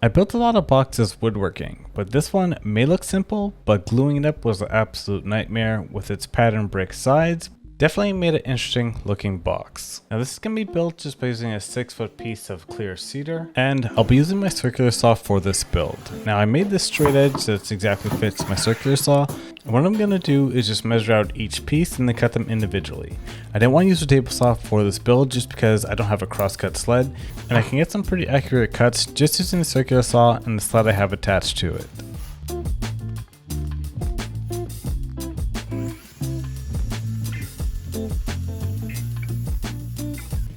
I built a lot of boxes woodworking, but this one may look simple, but gluing it up was an absolute nightmare with its pattern brick sides. Definitely made an interesting looking box. Now this is going to be built just by using a 6-foot piece of clear cedar, and I'll be using my circular saw for this build. Now I made this straight edge that exactly fits my circular saw. And what I'm going to do is just measure out each piece and then cut them individually. I didn't want to use a table saw for this build just because I don't have a crosscut sled, and I can get some pretty accurate cuts just using the circular saw and the sled I have attached to it.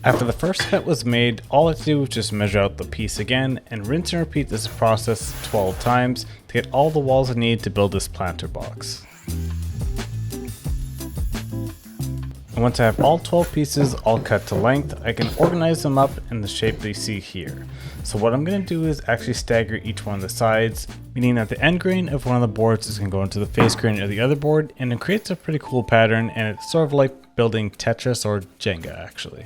After the first cut was made, all I had to do was just measure out the piece again and rinse and repeat this process 12 times to get all the walls I need to build this planter box. And once I have all 12 pieces all cut to length, I can organize them up in the shape that you see here. So what I'm going to do is actually stagger each one of the sides, meaning that the end grain of one of the boards is going to go into the face grain of the other board, and it creates a pretty cool pattern, and it's sort of like building Tetris or Jenga actually.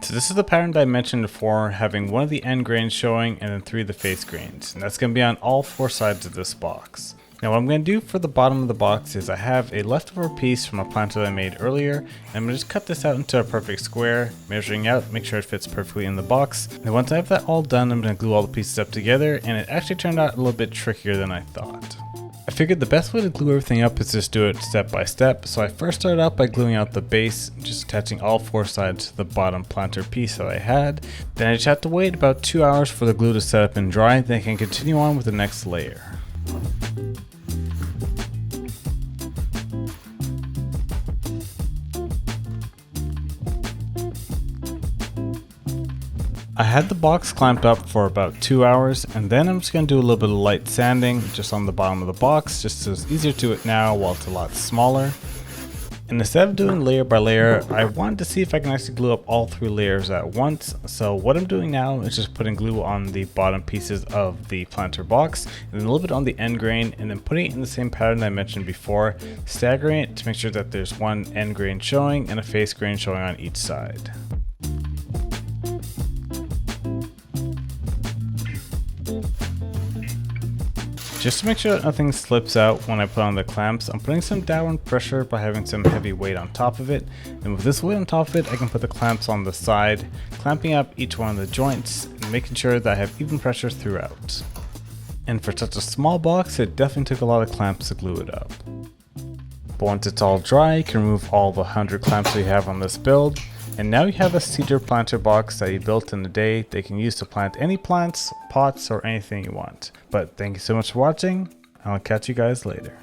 So this is the pattern that I mentioned before, having one of the end grains showing and then 3 of the face grains. And that's going to be on all 4 sides of this box. Now what I'm going to do for the bottom of the box is I have a leftover piece from a planter that I made earlier. And I'm going to just cut this out into a perfect square, measuring out, make sure it fits perfectly in the box. And once I have that all done, I'm going to glue all the pieces up together, and it actually turned out a little bit trickier than I thought. I figured the best way to glue everything up is just do it step by step, so I first started out by gluing out the base, just attaching all 4 sides to the bottom planter piece that I had. Then I just had to wait about 2 hours for the glue to set up and dry, then I can continue on with the next layer. I had the box clamped up for about 2 hours, and then I'm just going to do a little bit of light sanding just on the bottom of the box, just so it's easier to do it now while it's a lot smaller. And instead of doing layer by layer, I wanted to see if I can actually glue up all 3 layers at once. So what I'm doing now is just putting glue on the bottom pieces of the planter box, and then a little bit on the end grain, and then putting it in the same pattern that I mentioned before, staggering it to make sure that there's one end grain showing and a face grain showing on each side. Just to make sure that nothing slips out when I put on the clamps, I'm putting some downward pressure by having some heavy weight on top of it. And with this weight on top of it, I can put the clamps on the side, clamping up each one of the joints and making sure that I have even pressure throughout. And for such a small box, it definitely took a lot of clamps to glue it up. But once it's all dry, you can remove all the 100 clamps that you have on this build. And now you have a cedar planter box that you built in a day that you can use to plant any plants, pots, or anything you want. But thank you so much for watching, and I'll catch you guys later.